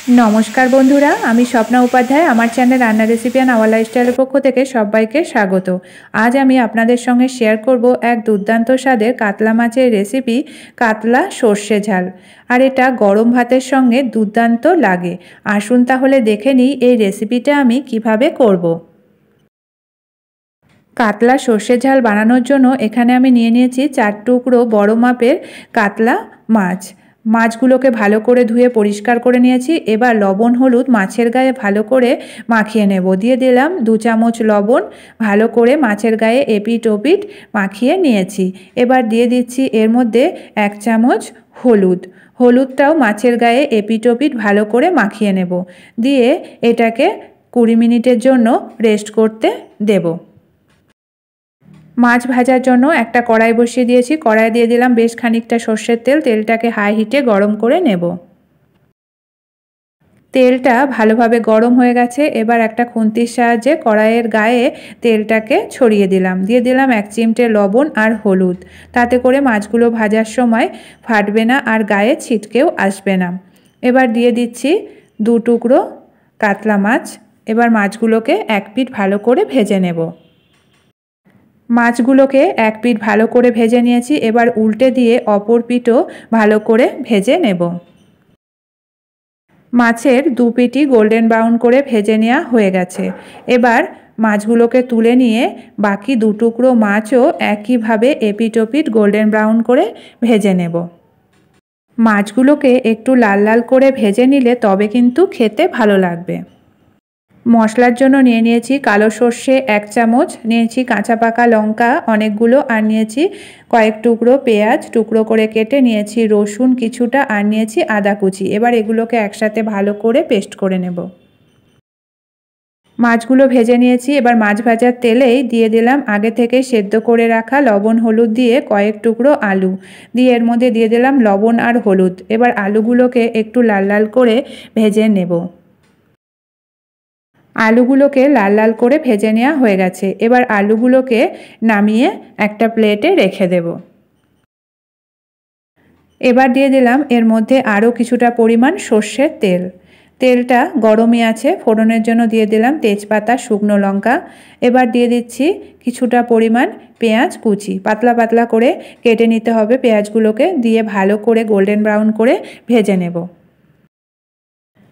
नमस्कार बंधुरा आमी स्वप्ना उपाध्याय आमार चैनल रान्ना रेसिपि एंड आवर लाइफस्टाइल पक्ष थेके सबाइके स्वागत। आज आमी आपनादेर संगे शेयर करब एक दुर्दान्त स्वादेर कातला माछेर रेसिपि कातला सर्षे झाल। और एटा गरम भातेर संगे दुर्दान्त लागे। आसुन ताहले देखे निई एई रेसिपिटा आमी किभाबे करब। कातला सर्षे झाल बानानोर जोन्नो एखाने आमी निये नियेछि 4 टुकरो बड़ो मापेर कातला माछ। माछगुलोके भालो करे धुए परिष्कार करे निয়েছি। एबार लवण हलुद माछेर गाये भालो करे माखिए नेब। दिए दिलाम 2 चामच लवण, भालो करे माछेर गाये एपिट ओपिट माखिए निয়েছি। एबार दिए दिচ্ছি एर मध्य 1 चामच हलुद। हलुदटाও माछेर गाये एपिट ओपिट भालो करे माखिए नेब। दिए एटाके 20 मिनिटेर जोन्नो रेस्ट करते देब। माछ भाजार जोन्नो एकटा कड़ाई बसिए दिएछि। कड़ाई दिए दिलाम बेश खानिकटा सर्षेर तेल। तेलटाके हाई हिटे गरम करे नेब। तेलटा भालोभाबे गरम हये गेछे। एबार एकटा खुंतिर साहाज्ये कड़ाइयेर गाये तेलटाके छड़िए दिलाम। दिए दिलाम 1 चिमटे लवण और हलुद। ताते करे माछगुलो भाजार समय फाटबे ना और गाये छिटकेও आसबे ना। एबार दिए दिচ্ছি 2 टुकरो कातला माछ। एबार माछगुलोके एक पिठ भालो करे भेजे नेब। माछगुलोके एक पिठ भालो करे भेजे निয়েছি। एबार उल्टे दिए अपर पिठও भालो करे भेजे नेब। माछेर 2 पिठই गोल्डन ब्राउन करे भेजे नेওয়া হয়ে গেছে। एबार माछगुलोके तुले निয়ে बाकी 2 टुकरो माछও একইভাবে এপিট ওপিট गोल्डन ब्राउन करे भेजे नेब। माछगुलोके एकटू लाल लाल करे भेजे निले तबे किन्तु खेते भालो लागबे। मशलार जोन्नो निये निয়েছি कालो सर्षे 1 चामच, निয়েছি काँचा पाका लंका अनेकगुलो और निয়েছি कयेक टुकरो पेঁয়াজ टुकरो करे केटे निয়েছি रसुन किछुटा और निয়েছি आदा कुचि। एबार एगुलोके एकसाथे भालो करे पेस्ट करे नेब। माछगुलो भेजे निয়েছি। एबार माछ भाजार तेलेই दिए दिलाम आगे थेके सेদ্ধ करे राखा लवण हलुद दिए कयेक टुकरो आलू दिए एर मध्य दिए दिलाम लवण और हलुद। एबार आलूगुलोके एकटू लाल लाल करे भेजे नेब। आलूगुलोके लाल लाल करे भेजे नेওয়া হয়ে গেছে। এবার আলুগুলোকে নামিয়ে একটা প্লেটে রেখে দেব। এবার দিয়ে দিলাম এর মধ্যে আরও কিছুটা পরিমাণ সরষের তেল। তেলটা গরমই আছে। ফোড়নের জন্য দিয়ে দিলাম তেজপাতা, শুকনো লঙ্কা। এবার দিয়ে দিচ্ছি কিছুটা পরিমাণ পেঁয়াজ কুচি। পাতলা পাতলা করে কেটে নিতে হবে পেঁয়াজগুলোকে। দিয়ে ভালো করে গোল্ডেন ব্রাউন করে ভেজে নেব।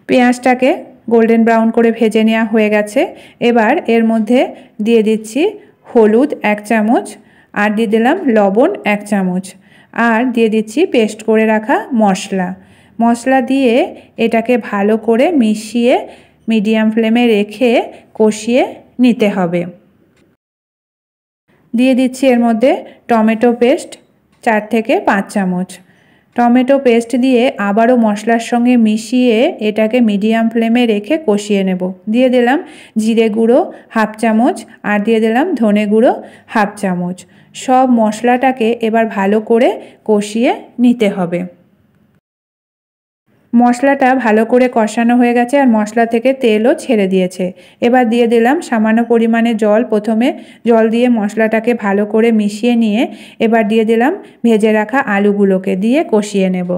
পেঁয়াজটাকে गोल्डन ब्राउन करे भेजे नेওয়া হয়ে গেছে। এবার এর মধ্যে দিয়ে দিচ্ছি হলুদ 1 চামচ আর দিয়ে দিলাম লবণ 1 চামচ আর দিয়ে দিচ্ছি পেস্ট করে রাখা মশলা। মশলা দিয়ে এটাকে ভালো করে মিশিয়ে মিডিয়াম ফ্লেমে রেখে কষিয়ে নিতে হবে। দিয়ে দিচ্ছি এর মধ্যে টমেটো পেস্ট 4 থেকে 5 চামচ। टमेटो पेस्ट दिए आबारो मशलार संगे मिशिए एटाके मीडियम फ्लेमे रेखे कषिए नेब। दिए दिलाम जिरे गुड़ो 1/2 चामच और दिए दिलाम धने गुड़ो 1/2 चामच। सब मशलाटाके एबार भालो करे कषिए निते हबे। मशलाटा भालो करे कषानो हये गेछे और मशला थेके तेलও छेड़े दिएছে। एबार दिए दिलाम सामान्य परिमाणे जल। प्रथमे जल दिए मशलाटाके भालो करे मिशिए निয়ে एबार दिए दिलाम भेजे राखा आलूगुलोके दिए कषिए नेब।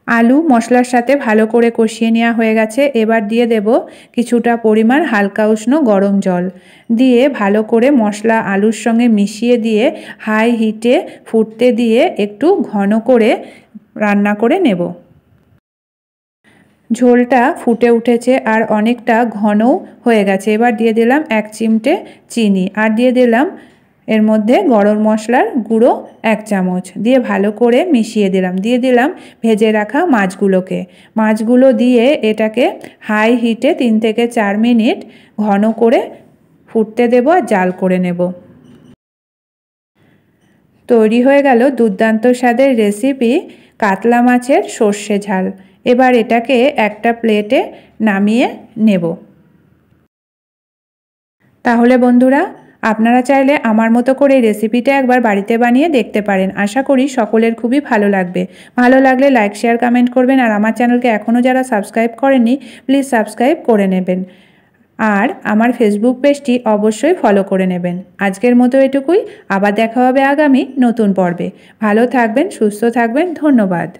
आलू मशलार साथे भालो करे कषिए नेওয়া হয়ে গেছে। एबार दिए देब কিছুটা পরিমাণ হালকা উষ্ণ গরম জল। দিয়ে ভালো করে মশলা আলুর সঙ্গে মিশিয়ে দিয়ে হাই হিটে ফুটতে দিয়ে একটু ঘন করে রান্না করে নেব। ঝোলটা ফুটে উঠেছে আর অনেকটা ঘনও হয়ে গেছে। এবার দিয়ে দিলাম 1 চিমটে চিনি আর দিয়ে দিলাম এর মধ্যে গরম মশলার গুঁড়ো 1 চামচ দিয়ে ভালো করে মিশিয়ে দিলাম। দিয়ে দিলাম ভেজে রাখা মাছগুলোকে। মাছগুলো দিয়ে এটাকে হাই হিটে 3 থেকে 4 মিনিট ঘন করে ফুটতে দেব আর জাল করে নেব। তৈরি হয়ে গেল দুর্দান্ত স্বাদের রেসিপি কাতলা মাছের সর্ষে ঝাল। এবার এটাকে একটা প্লেটে নামিয়ে নেব। তাহলে বন্ধুরা আপনারা চাইলে আমার মতো করে রেসিপিটা একবার বাড়িতে বানিয়ে দেখতে পারেন। আশা করি সকলের খুবই ভালো লাগবে। ভালো লাগলে লাইক শেয়ার কমেন্ট করবেন আর আমার চ্যানেলকে এখনও যারা সাবস্ক্রাইব করেননি প্লিজ সাবস্ক্রাইব করে নেবেন আর আমার ফেসবুক পেজটি অবশ্যই ফলো করে নেবেন। আজকের মতো এটুকুই। আবার দেখা হবে আগামী নতুন পর্বে। ভালো থাকবেন, সুস্থ থাকবেন। ধন্যবাদ।